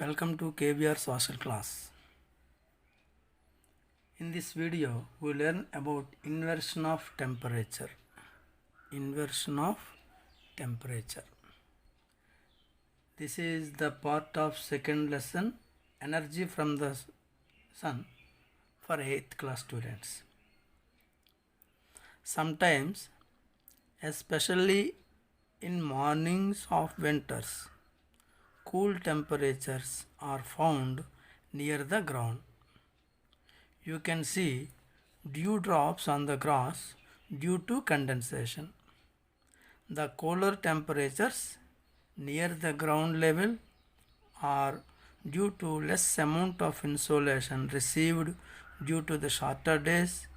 Welcome to KBR Social Class. In this video, we learn about inversion of temperature. Inversion of temperature. This is the part of second lesson, energy from the sun, for 8th class students. Sometimes, especially in mornings of winters, cool temperatures are found near the ground. You can see dewdrops on the grass due to condensation. The cooler temperatures near the ground level are due to less amount of insolation received due to the shorter days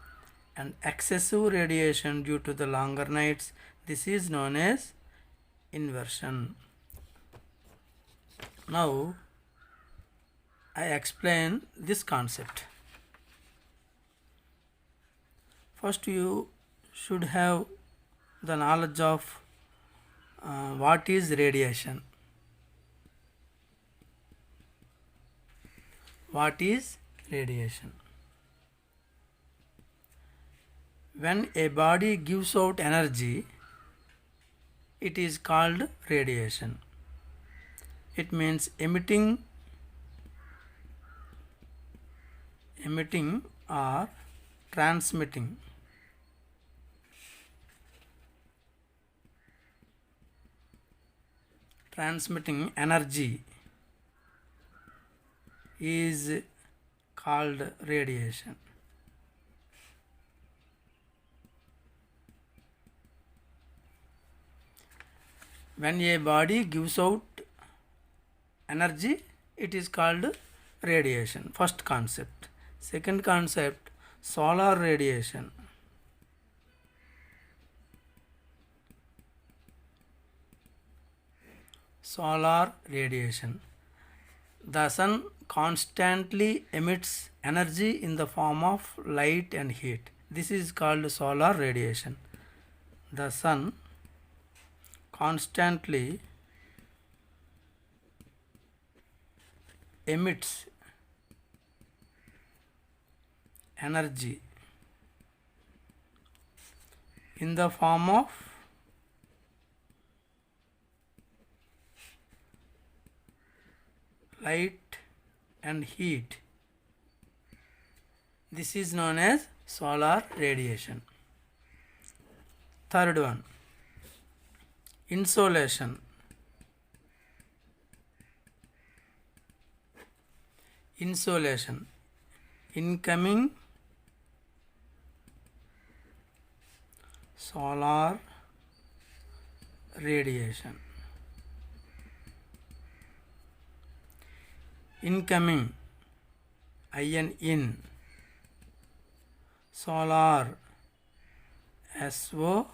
and excessive radiation due to the longer nights. This is known as inversion. Now, I explain this concept. First, you should have the knowledge of what is radiation. What is radiation? When a body gives out energy, it is called radiation. It means emitting or transmitting. Transmitting energy is called radiation. When a body gives out energy, it is called radiation. First concept. Second concept, solar radiation. Solar radiation. The sun constantly emits energy in the form of light and heat. This is called solar radiation. The sun constantly emits energy in the form of light and heat. This is known as solar radiation. Third one, insolation. Insolation, incoming solar radiation. Incoming, in, solar, SOLA,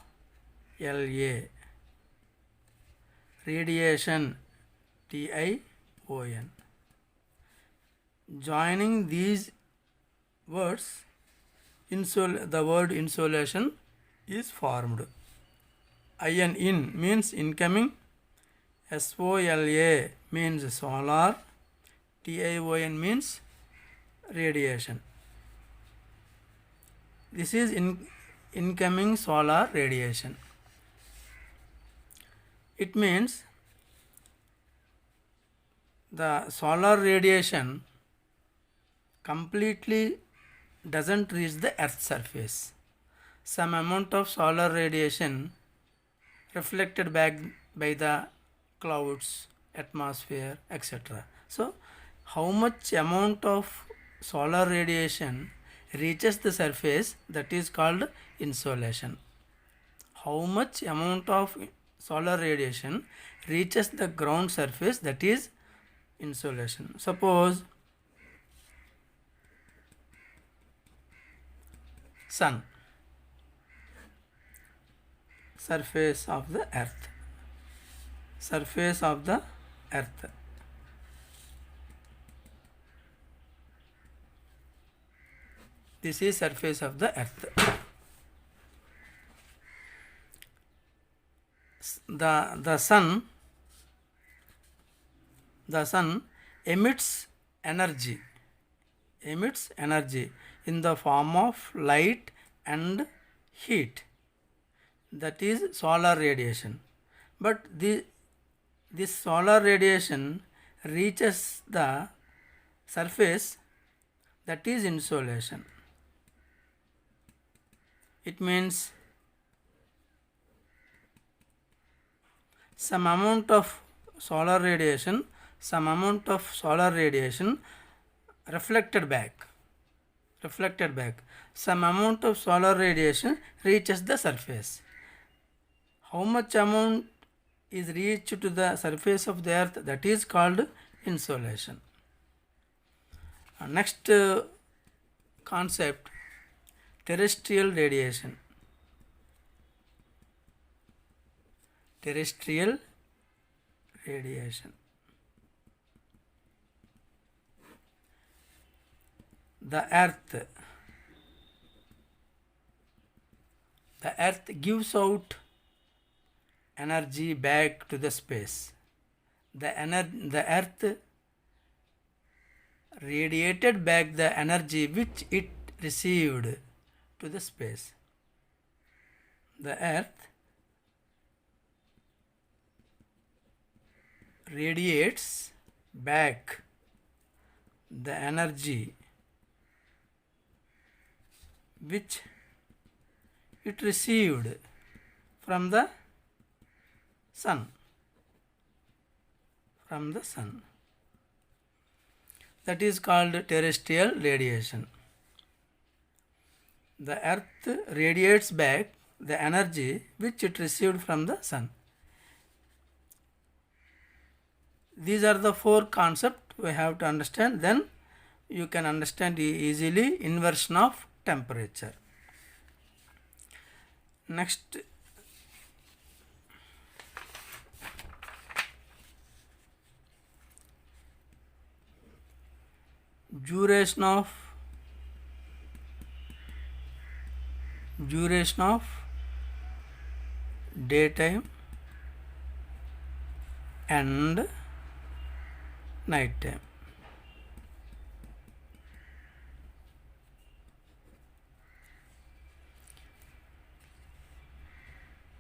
radiation, TION. Joining these words, the word insolation is formed. In means incoming, SOLA means solar, TION means radiation. This is incoming solar radiation. It means the solar radiation completely doesn't reach the earth's surface. Some amount of solar radiation reflected back by the clouds, atmosphere, etc. So, how much amount of solar radiation reaches the surface, that is called insolation. How much amount of solar radiation reaches the ground surface, that is insolation. Suppose sun, surface of the earth. Surface of the earth. This is surface of the earth. The sun emits energy in the form of light and heat, that is solar radiation. But this solar radiation reaches the surface, that is insolation. It means some amount of solar radiation reflected back. Some amount of solar radiation reaches the surface. How much amount is reached to the surface of the earth, that is called insolation. Next concept, terrestrial radiation. The earth gives out energy back to the space. The earth radiated back the energy which it received to the space. The earth radiates back the energy which it received from the sun. That is called terrestrial radiation. The earth radiates back the energy which it received from the sun. These are the four concepts we have to understand. Then you can understand easily inversion of temperature. Next, duration of daytime and night time.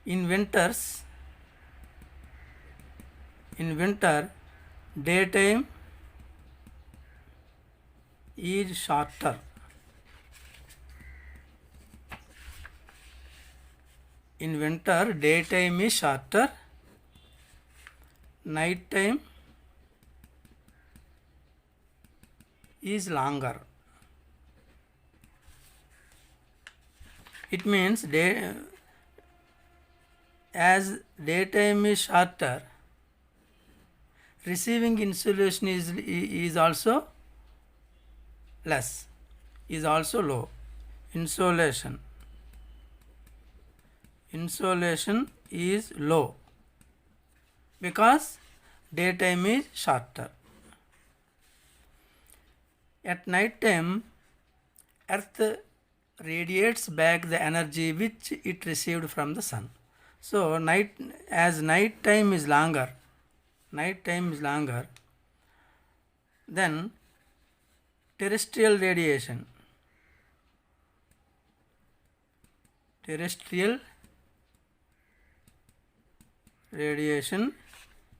In winter, daytime is shorter. Night time is longer. It means as daytime is shorter, receiving insolation is also less, is also low. Insolation is low because daytime is shorter. At night time, earth radiates back the energy which it received from the sun. So as night time is longer, then terrestrial radiation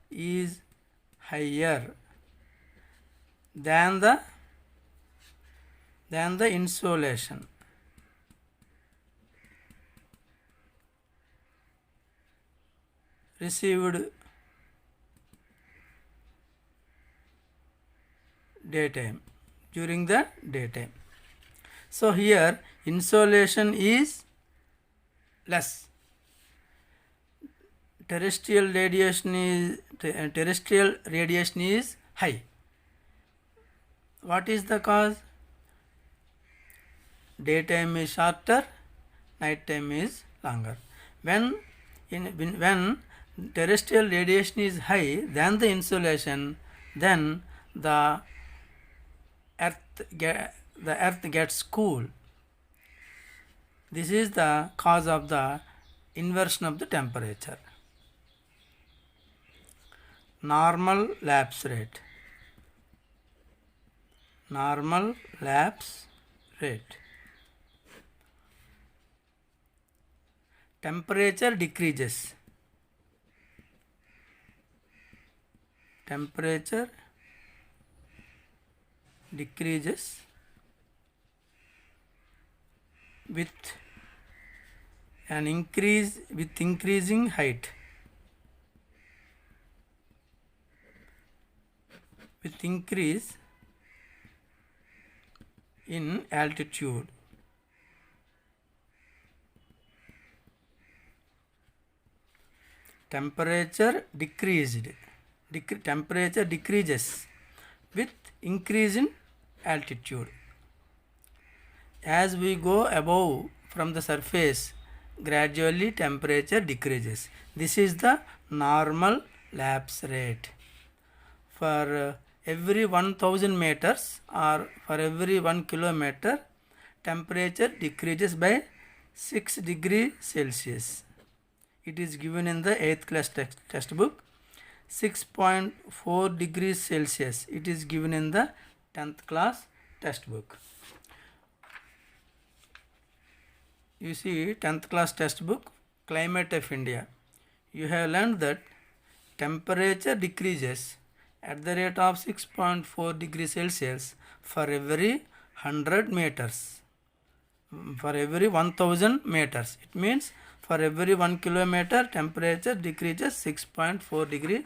is higher than the insolation. Received during the daytime. So here insolation is less. Terrestrial radiation is high. What is the cause? Daytime is shorter, night time is longer. When terrestrial radiation is high than the insolation, then the earth gets cool. This is the cause of the inversion of the temperature. Normal lapse rate. Normal lapse rate. Temperature decreases. Temperature decreases with increasing height. With increase in altitude. Temperature temperature decreases with increase in altitude. As we go above from the surface, gradually temperature decreases. This is the normal lapse rate. For every 1000 meters or for every 1 kilometer, temperature decreases by 6 degrees Celsius. It is given in the 8th class textbook. 6.4 degrees Celsius. It is given in the 10th class textbook. You see 10th class textbook, Climate of India. You have learned that temperature decreases at the rate of 6.4 degrees Celsius for every 100 meters. For every 1000 meters. It means for every 1 kilometer, temperature decreases 6.4 degree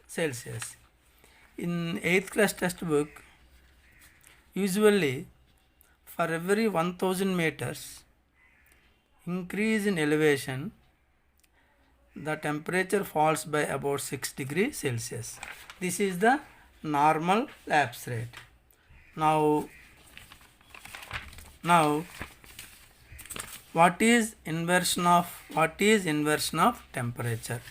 Celsius. In 8th class textbook, usually for every 1000 meters increase in elevation, the temperature falls by about 6 degrees Celsius. This is the normal lapse rate. Now what is inversion of temperature?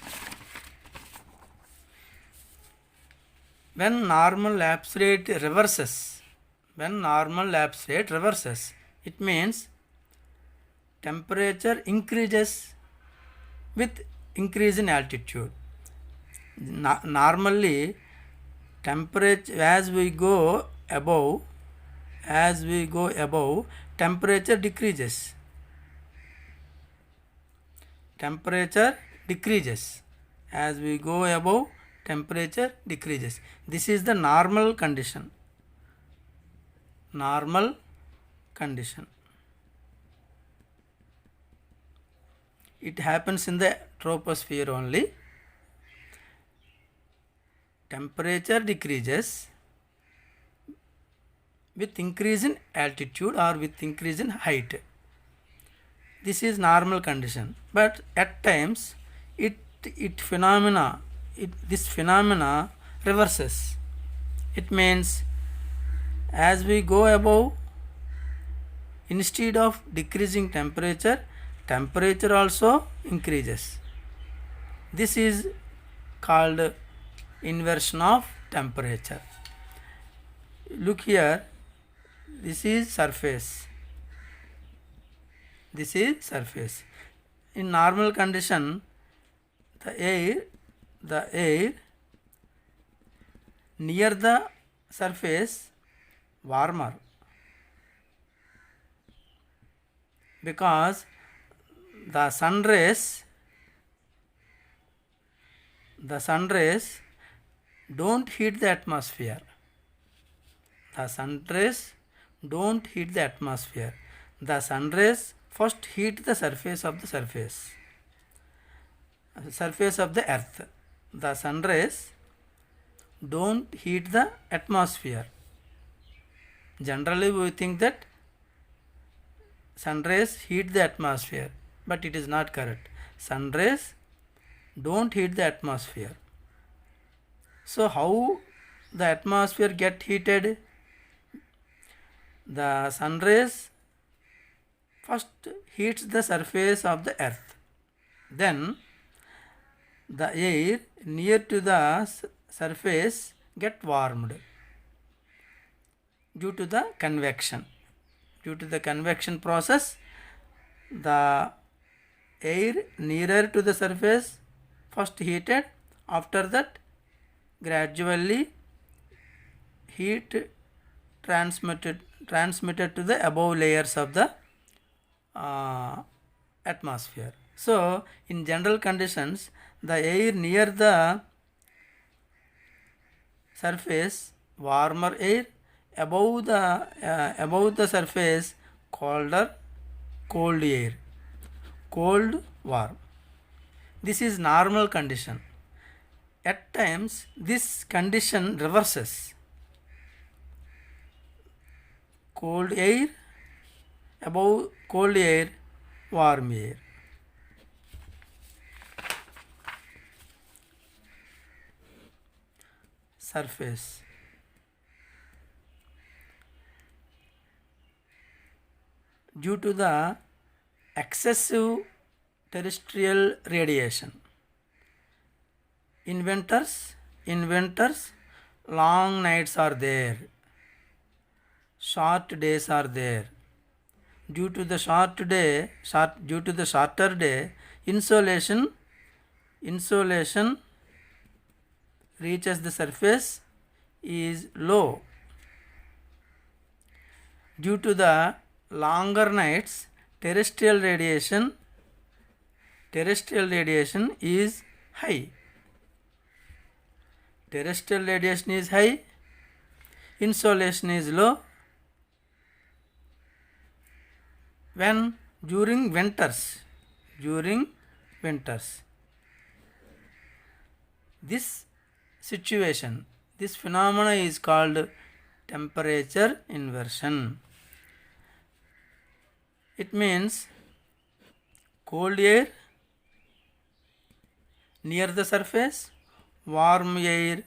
When normal lapse rate reverses, it means temperature increases with increase in altitude. Normally, temperature as we go above, temperature decreases. Temperature decreases. As we go above, temperature decreases. This is the normal condition. It happens in the troposphere only. Temperature decreases with increase in altitude or with increase in height. This is normal condition. But at times this phenomena reverses. It means as we go above, instead of decreasing temperature also increases. This is called inversion of temperature. Look here, this is surface. In normal condition, the air near the surface warmer, because the sun rays don't heat the atmosphere. The sun rays first heat the surface of the earth. The sun rays don't heat the atmosphere. Generally we think that sun rays heat the atmosphere, but it is not correct. Sun rays don't heat the atmosphere. So how the atmosphere get heated? The sun rays first heats the surface of the earth. Then the air near to the surface get warmed due to the convection. Due to the convection process, the air nearer to the surface first heated, after that gradually heat transmitted to the above layers of the atmosphere. So in general conditions, the air near the surface warmer air, above the surface cold air, cold warm. This is normal condition. At times this condition reverses. Cold air, above cold air, warm air. Surface. Due to the excessive terrestrial radiation. In winters, long nights are there. Short days are there. Due to the shorter day, insolation reaches the surface is low. Due to the longer nights, terrestrial radiation is high. Terrestrial radiation is high, insolation is low. When during winters, this phenomena is called temperature inversion. It means cold air near the surface, warm air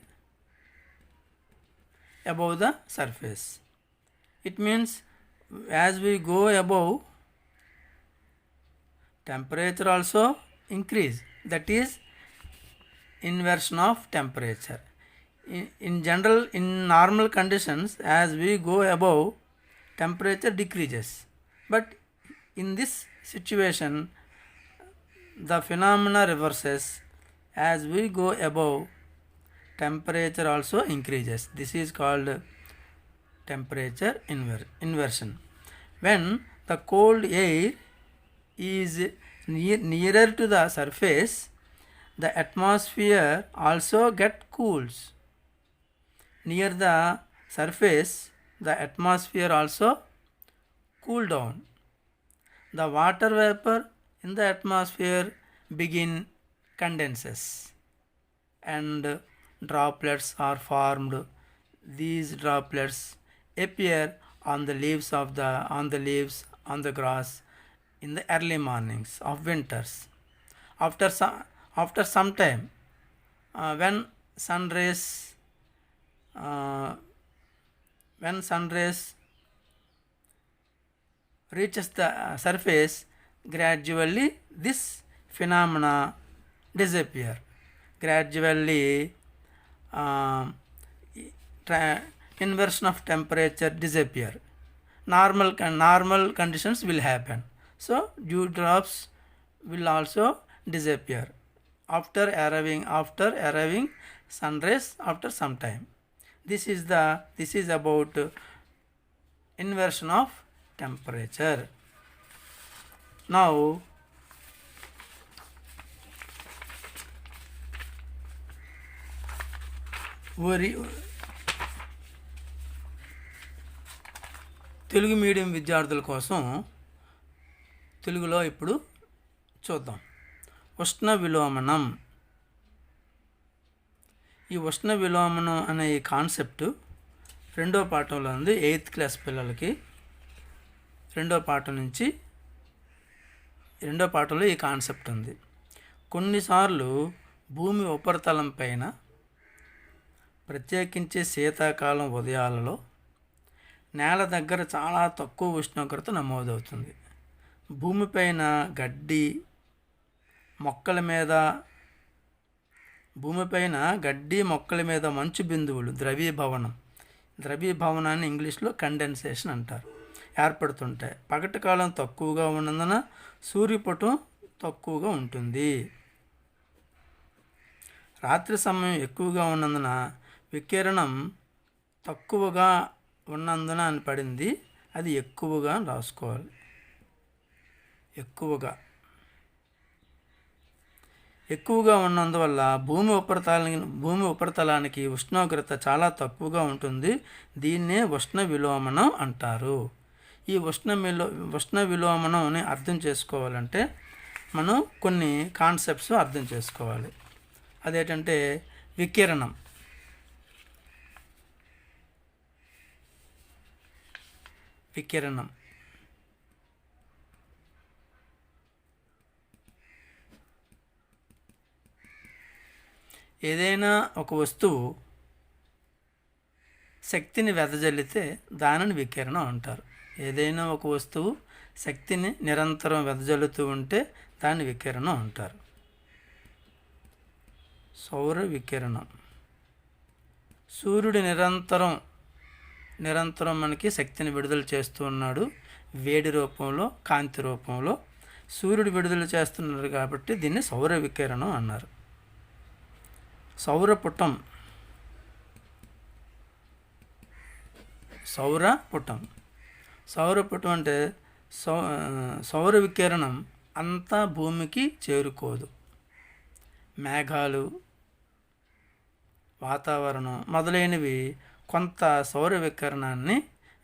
above the surface. It means as we go above, temperature also increase. That is inversion of temperature. In normal conditions, as we go above, temperature decreases. But in this situation, the phenomena reverses. As we go above, temperature also increases. This is called temperature inversion. When the cold air is nearer to the surface, the atmosphere also cools. Near the surface, the atmosphere also cool down. The water vapor in the atmosphere condenses and droplets are formed. These droplets appear on the leaves, on the grass in the early mornings of winters. After some time, when sun rays reaches the surface, gradually this phenomena disappear. Gradually inversion of temperature disappear. Normal conditions will happen. So dew drops will also disappear after arriving sunrise after some time. This is about inversion of temperature. Now Telugu medium విద్యార్థుల కోసం తెలుగులో ఇప్పుడు చూద్దాం. ఉష్ణ విలోమనం. ఈ ఉష్ణ విలోమనం అనే ఈ కాన్సెప్ట్ రెండో పాఠంలో ఉంది. 8th క్లాస్ పిల్లలకి రెండో పాఠంలో ఈ కాన్సెప్ట్ ఉంది. కొన్నిసార్లు భూమి ఉపరితలం పైన, ప్రత్యేకించి శీతాకాలం ఉదయాలలో నేల దగ్గర చాలా తక్కువ ఉష్ణోగ్రత నమోదవుతుంది. భూమిపైన గడ్డి మొక్కల మీద మంచు బిందువులు ద్రవీభవనాన్ని ఇంగ్లీష్లో కండెన్సేషన్ అంటారు, ఏర్పడుతుంటాయి. పగటి కాలం తక్కువగా ఉన్నందున సూర్యపటం తక్కువగా ఉంటుంది. రాత్రి సమయం ఎక్కువగా ఉన్నందున వికిరణం తక్కువగా ఉన్నందున అని పడింది, అది ఎక్కువగా అని రాసుకోవాలి. ఎక్కువగా ఉన్నందువల్ల భూమి ఉపరితలానికి ఉష్ణోగ్రత చాలా తక్కువగా ఉంటుంది. దీన్నే ఉష్ణ విలోమనం అంటారు. ఈ ఉష్ణ విలోమనంని అర్థం చేసుకోవాలంటే మనం కొన్ని కాన్సెప్ట్స్ అర్థం చేసుకోవాలి. అదేంటంటే వికిరణం. ఏదైనా ఒక వస్తువు శక్తిని వెదజల్లితే దానిని వికిరణం అంటారు. ఏదైనా ఒక వస్తువు శక్తిని నిరంతరం వెదజల్లుతూ ఉంటే దాన్ని వికిరణం అంటారు. సౌర వికిరణం. సూర్యుడు నిరంతరం మనకి శక్తిని విడుదల చేస్తూ ఉన్నాడు. వేడి రూపంలో, కాంతి రూపంలో సూర్యుడు విడుదల చేస్తున్నాడు కాబట్టి దీన్ని సౌర వికిరణం అన్నారు. సౌరపుటం. సౌరపుటం అంటే సౌర వికిరణం అంతా భూమికి చేరుకోదు. మేఘాలు, వాతావరణం మొదలైనవి కొంత సౌర వికిరణాన్ని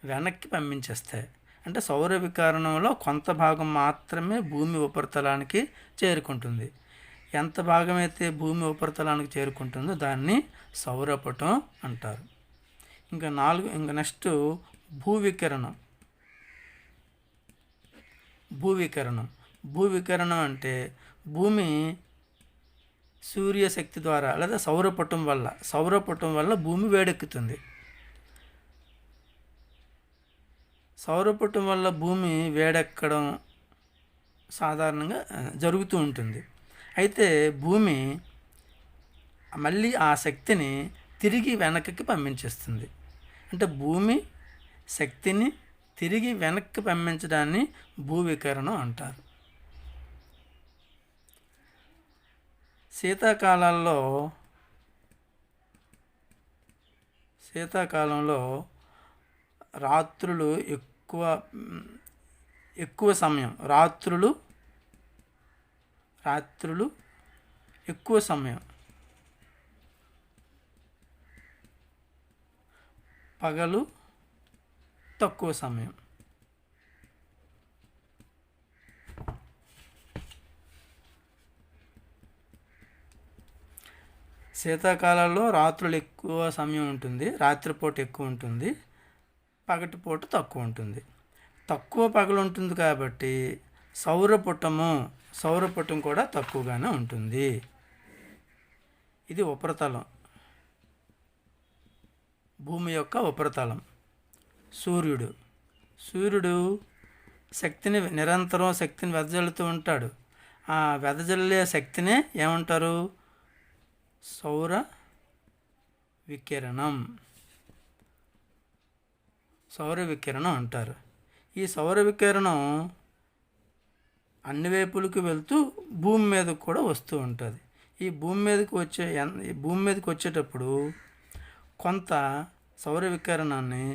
వెనక్కి పంపించేస్తాయి. అంటే సౌర వికిరణంలో కొంత భాగం మాత్రమే భూమి ఉపరితలానికి చేరుకుంటుంది. ఎంత భాగం అయితే భూమి ఉపరితలానికి చేరుకుంటుందో దాన్ని సౌరపుటం అంటారు. ఇంకా నెక్స్ట్ భూవికిరణం అంటే భూమి సూర్యశక్తి ద్వారా లేదా సౌరపుటం వల్ల భూమి వేడెక్కుతుంది. సౌరపుటం వల్ల భూమి వేడెక్కడం సాధారణంగా జరుగుతూ ఉంటుంది. అయితే భూమి మళ్ళీ ఆ శక్తిని తిరిగి వెనక్కి పంపించేస్తుంది. అంటే భూమి శక్తిని తిరిగి వెనక్కి పంపించడాన్ని భూవికిరణం అంటారు. శీతాకాలంలో రాత్రులు ఎక్కువ సమయం పగలు తక్కువ సమయం. శీతాకాలంలో రాత్రులు ఎక్కువ సమయం ఉంటుంది, రాత్రిపూట ఎక్కువ ఉంటుంది, పగటిపూట తక్కువ ఉంటుంది. తక్కువ పగలు ఉంటుంది కాబట్టి సౌరపుటం కూడా తక్కువగానే ఉంటుంది. ఇది ఉపరితలం, భూమి యొక్క ఉపరితలం. సూర్యుడు నిరంతరం శక్తిని వెదజల్లుతూ ఉంటాడు. ఆ వెదజల్లే శక్తినే ఏమంటారు? సౌర వికిరణం అంటారు. ఈ సౌర వికిరణం అన్ని వైపులకు వెళ్తూ భూమి మీదకు కూడా వస్తూ ఉంటుంది. ఈ భూమి మీదకి వచ్చేటప్పుడు కొంత సౌర వికిరణాన్ని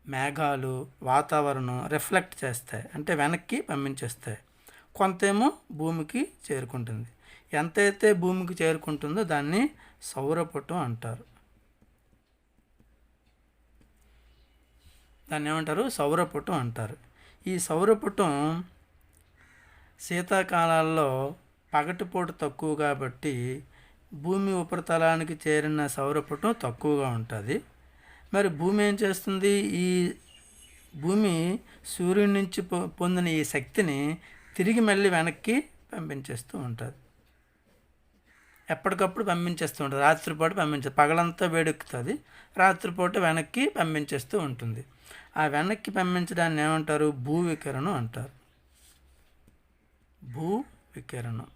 మేఘాలు, వాతావరణం రిఫ్లెక్ట్ చేస్తాయి, అంటే వెనక్కి పంపించేస్తాయి. కొంతేమో భూమికి చేరుకుంటుంది. ఎంతైతే భూమికి చేరుకుంటుందో దాన్ని సౌరపుటం అంటారు. దాన్ని ఏమంటారు? సౌరపుటం అంటారు. ఈ సౌరపుటం శీతాకాలాల్లో పగటిపూట తక్కువ కాబట్టి భూమి ఉపరితలానికి చేరిన సౌరపుటం తక్కువగా ఉంటుంది. మరి భూమి ఏం చేస్తుంది? ఈ భూమి సూర్యుడి నుంచి పొందిన ఈ శక్తిని తిరిగి మళ్ళీ వెనక్కి పంపించేస్తూ ఉంటుంది. ఎప్పటికప్పుడు పంపించేస్తూ ఉంటుంది. రాత్రిపూట పగలంతా వేడెక్కుతుంది, రాత్రిపూట వెనక్కి పంపించేస్తూ ఉంటుంది. ఆ వెనక్కి పంపించడాన్ని ఏమంటారు? భూవికిరణం అంటారు. భూవికిరణం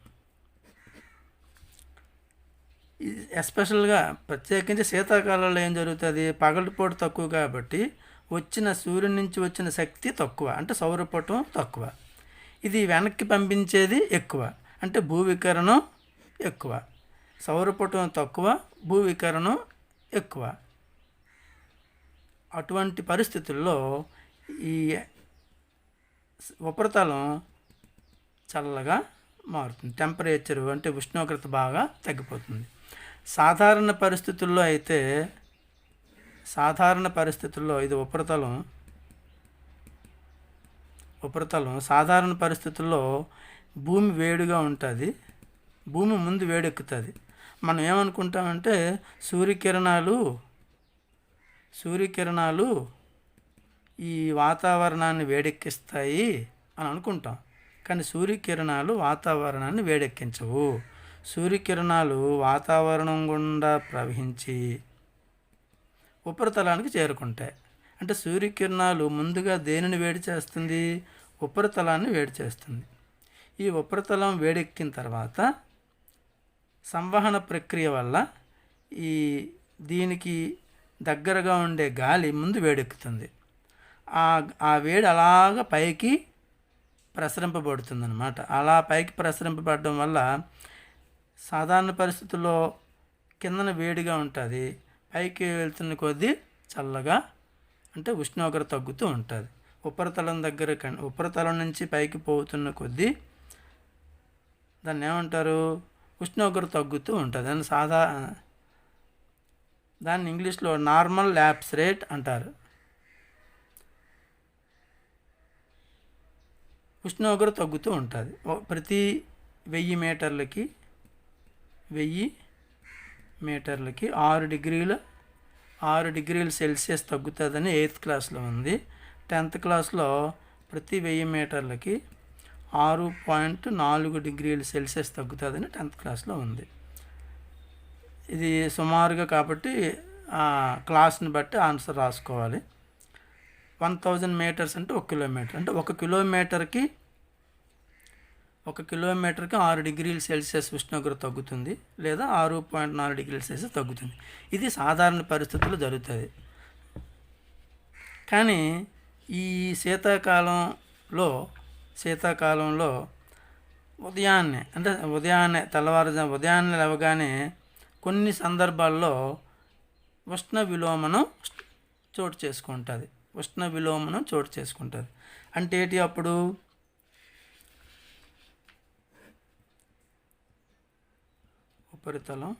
ఎస్పెషల్గా ప్రత్యేకించి శీతాకాలంలో ఏం జరుగుతుంది? పగటిపూట తక్కువ కాబట్టి సూర్యుడి నుంచి వచ్చిన శక్తి తక్కువ, అంటే సౌరపుటం తక్కువ. ఇది వెనక్కి పంపించేది ఎక్కువ, అంటే భూవికిరణం ఎక్కువ. సౌరపుటం తక్కువ, భూవికిరణం ఎక్కువ. అటువంటి పరిస్థితుల్లో ఈ ఉపరితలం చల్లగా మారుతుంది. టెంపరేచర్ అంటే ఉష్ణోగ్రత బాగా తగ్గిపోతుంది. సాధారణ పరిస్థితుల్లో ఇది ఉపరితలం సాధారణ పరిస్థితుల్లో భూమి వేడిగా ఉంటుంది. భూమి ముందు వేడెక్కుతుంది. మనం ఏమనుకుంటామంటే సూర్యకిరణాలు ఈ వాతావరణాన్ని వేడెక్కిస్తాయి అని అనుకుంటాం. కానీ సూర్యకిరణాలు వాతావరణాన్ని వేడెక్కించవు. సూర్యకిరణాలు వాతావరణం గుండా ప్రవహించి ఉపరితలానికి చేరుకుంటాయి. అంటే సూర్యకిరణాలు ముందుగా దేనిని వేడి చేస్తుంది? ఉపరితలాన్ని వేడి చేస్తుంది. ఈ ఉపరితలం వేడెక్కిన తర్వాత సంవహన ప్రక్రియ వల్ల దీనికి దగ్గరగా ఉండే గాలి ముందు వేడెక్కుతుంది. ఆ వేడి అలాగ పైకి ప్రసరింపబడుతుంది అన్నమాట. అలా పైకి ప్రసరింపబడడం వల్ల సాధారణ పరిస్థితుల్లో కిందన వేడిగా ఉంటుంది, పైకి వెళ్తున్న కొద్దీ చల్లగా అంటే ఉష్ణోగ్రత తగ్గుతూ ఉంటుంది. ఉపరితలం నుంచి పైకి పోతున్న కొద్దీ దాన్ని ఏమంటారు? ఉష్ణోగ్రత తగ్గుతూ ఉంటుంది. దాన్ని ఇంగ్లీష్లో నార్మల్ ల్యాప్స్ రేట్ అంటారు. ఉష్ణోగ్రత తగ్గుతూ ఉంటుంది. ప్రతి 1000 మీటర్లకి 6 డిగ్రీల సెల్సియస్ తగ్గుతుందని 8th క్లాస్లో ఉంది. 10th క్లాస్లో ప్రతి 1000 మీటర్లకి 6.4 డిగ్రీల సెల్సియస్ తగ్గుతుందని 10th క్లాస్లో ఉంది. ఇది సుమారుగా కాబట్టి క్లాస్ని బట్టి ఆన్సర్ రాసుకోవాలి. 1000 మీటర్స్ అంటే 1 కిలోమీటర్. అంటే 1 కిలోమీటర్కి 6 డిగ్రీల సెల్సియస్ ఉష్ణోగ్రత తగ్గుతుంది, లేదా 6.4 డిగ్రీల సెల్సియస్ తగ్గుతుంది. ఇది సాధారణ పరిస్థితుల్లో జరుగుతుంది. కానీ ఈ శీతాకాలంలో ఉదయాన్నే లేవగానే కొన్ని సందర్భాల్లో ఉష్ణ విలోమనం చోటు చేసుకుంటుంది. అంటే ఏంటి? అప్పుడు ఉపరితలం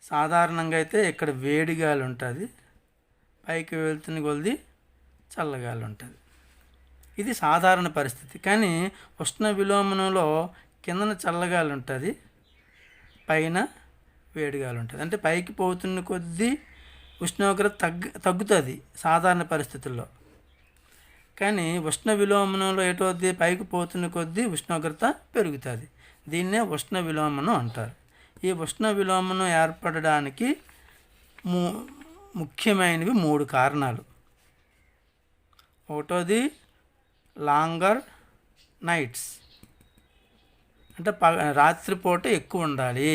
సాధారణంగా అయితే ఇక్కడ వేడిగాలి ఉంటుంది, పైకి వెళ్తున్న కొలది చల్లగాలి ఉంటుంది. ఇది సాధారణ పరిస్థితి. కానీ ఉష్ణ విలోమనంలో కిందన చల్లగాలి ఉంటుంది, పైన వేడిగాలి ఉంటుంది. అంటే పైకి పోతున్న కొద్దీ ఉష్ణోగ్రత తగ్గుతుంది సాధారణ పరిస్థితుల్లో. కానీ ఉష్ణ విలోమనంలో ఏటవుద్ది? పైకి పోతున్న కొద్దీ ఉష్ణోగ్రత పెరుగుతుంది. దీన్నే ఉష్ణ విలోమనం అంటారు. ఈ ఉష్ణ విలోమనం ఏర్పడడానికి ముఖ్యమైనవి 3 కారణాలు. ఒకటోది లాంగర్ నైట్స్, అంటే రాత్రిపూట ఎక్కువ ఉండాలి.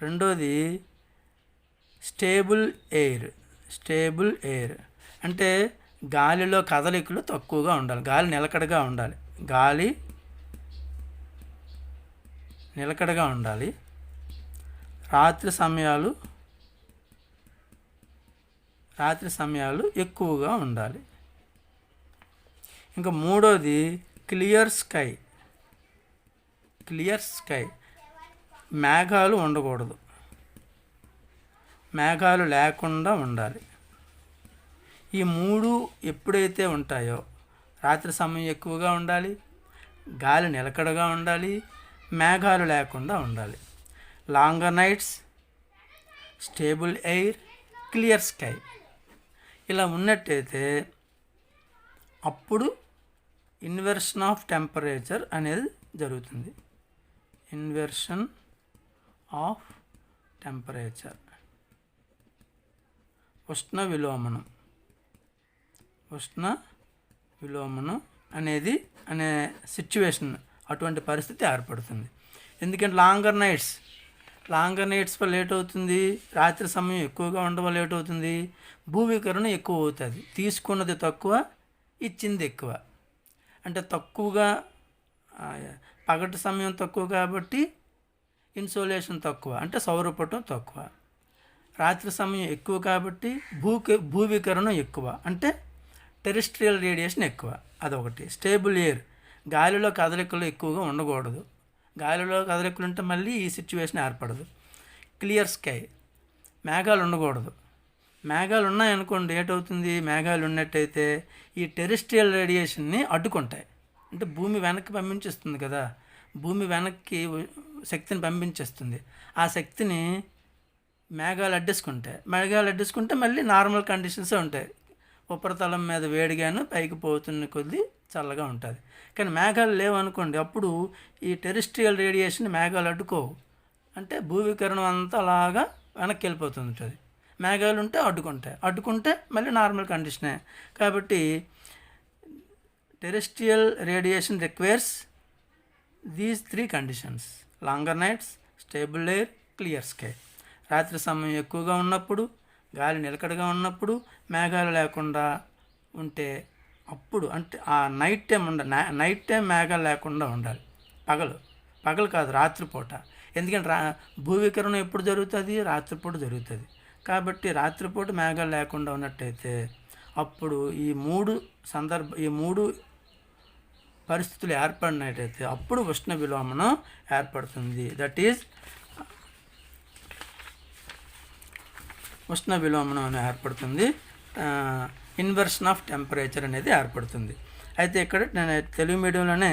రెండోది స్టేబుల్ ఎయిర్, అంటే గాలిలో కదలికలు తక్కువగా ఉండాలి, గాలి నిలకడగా ఉండాలి. రాత్రి సమయాలు ఎక్కువగా ఉండాలి. ఇంకా మూడోది క్లియర్ స్కై, మేఘాలు ఉండకూడదు, మేఘాలు లేకుండా ఉండాలి. ఈ 3 ఎప్పుడైతే ఉంటాయో రాత్రి సమయం ఎక్కువగా ఉండాలి, గాలి నిలకడగా ఉండాలి, మేఘాలు లేకుండా ఉండాలి. Longer nights, stable air, clear sky ఇలా ఉన్నట్టయితే అప్పుడు ఇన్వర్షన్ ఆఫ్ టెంపరేచర్ అనేది జరుగుతుంది. ఇన్వర్షన్ ఆఫ్ టెంపరేచర్, ఉష్ణ విలోమనం అనే సిచ్యువేషన్, అటువంటి పరిస్థితి ఏర్పడుతుంది. ఎందుకంటే లాంగర్ నైట్స్ వల్ల లేట్ అవుతుంది, రాత్రి సమయం ఎక్కువగా ఉండడం వల్ల లేట్ అవుతుంది, భూవీకరణ ఎక్కువ అవుతుంది. తీసుకున్నది తక్కువ, ఇచ్చింది ఎక్కువ. అంటే తక్కువగా పగటి సమయం తక్కువ కాబట్టి ఇన్సోలేషన్ తక్కువ, అంటే సౌరపటం తక్కువ. రాత్రి సమయం ఎక్కువ కాబట్టి భూవికిరణం ఎక్కువ, అంటే టెరెస్ట్రియల్ రేడియేషన్ ఎక్కువ. అదొకటి. స్టేబుల్ ఎయిర్, గాలిలో కదలికలు ఎక్కువగా ఉండకూడదు. గాలిలో కదలికలు ఉంటే మళ్ళీ ఈ సిచ్యువేషన్ ఏర్పడదు. క్లియర్ స్కై, మేఘాలు ఉండకూడదు. మేఘాలు ఉన్నాయనుకోండి ఏటవుతుంది, మేఘాలు ఉన్నట్టయితే ఈ టెరెస్ట్రియల్ రేడియేషన్ని అడ్డుకుంటాయి. అంటే భూమి వెనక్కి పంపించేస్తుంది కదా, భూమి వెనక్కి శక్తిని పంపించేస్తుంది. ఆ శక్తిని మేఘాలు అడ్డేసుకుంటే మళ్ళీ నార్మల్ కండిషన్సే ఉంటాయి. ఉపరితలం మీద వేడిగాను, పైకి పోతున్న కొద్దీ చల్లగా ఉంటుంది. కానీ మేఘాలు లేవనుకోండి, అప్పుడు ఈ టెరెస్ట్రియల్ రేడియేషన్ మేఘాలు అడ్డుకోవు. అంటే భూవికిరణం అంతా అలాగా వెనక్కి వెళ్ళిపోతుంటుంది. మేఘాలు ఉంటే అడ్డుకుంటే మళ్ళీ నార్మల్ కండిషనే. కాబట్టి terrestrial radiation requires these 3 conditions: longer nights, stable air, clear sky. రాత్రి సమయం ఎక్కువగా ఉన్నప్పుడు, గాలి నిలకడగా ఉన్నప్పుడు, మేఘాలు లేకుండా ఉంటే అప్పుడు, అంటే ఆ నైట్ టైం మేఘాలు లేకుండా ఉండాలి. పగలు కాదు, రాత్రిపూట. ఎందుకంటే భూవికిరణం ఎప్పుడు జరుగుతుంది? రాత్రిపూట జరుగుతుంది. కాబట్టి రాత్రిపూట మేఘాలు లేకుండా ఉన్నట్టయితే అప్పుడు ఈ మూడు పరిస్థితులు ఏర్పడినట్టయితే అప్పుడు ఉష్ణ విలోమనం ఏర్పడుతుంది. దట్ ఈజ్ ఉష్ణ విలోమనం అనేది ఏర్పడుతుంది. ఇన్వర్షన్ ఆఫ్ టెంపరేచర్ అనేది ఏర్పడుతుంది. అయితే ఇక్కడ నేను తెలుగు మీడియంలోనే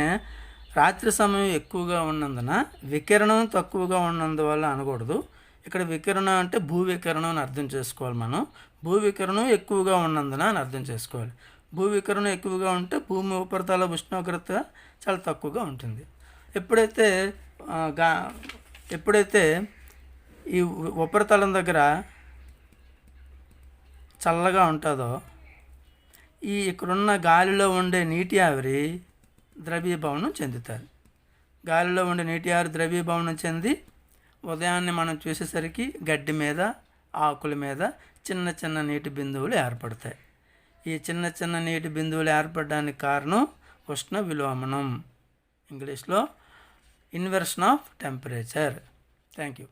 రాత్రి సమయం ఎక్కువగా ఉన్నందున వికిరణం తక్కువగా ఉన్నందువల్ల అనకూడదు. ఇక్కడ వికిరణం అంటే భూవికిరణం అని అర్థం చేసుకోవాలి మనం. భూవికిరణం ఎక్కువగా ఉన్నందున అని అర్థం చేసుకోవాలి. భూవికిరణం ఎక్కువగా ఉంటే భూమి ఉపరితల ఉష్ణోగ్రత చాలా తక్కువగా ఉంటుంది. ఎప్పుడైతే ఈ ఉపరితలం దగ్గర చల్లగా ఉంటుందో ఇక్కడున్న గాలిలో ఉండే నీటి ఆవిరి ద్రవీభవనం చెందుతారు. గాలిలో ఉండే నీటి ఆవిరి ద్రవీభవనం చెంది ఉదయాన్నే మనం చూసేసరికి గడ్డి మీద, ఆకుల మీద చిన్న చిన్న నీటి బిందువులు ఏర్పడతాయి. ఈ చిన్న చిన్న నీటి బిందువులు ఏర్పడడానికి కారణం ఉష్ణ విలోమనం, ఇంగ్లీష్లో inversion of temperature. Thank you.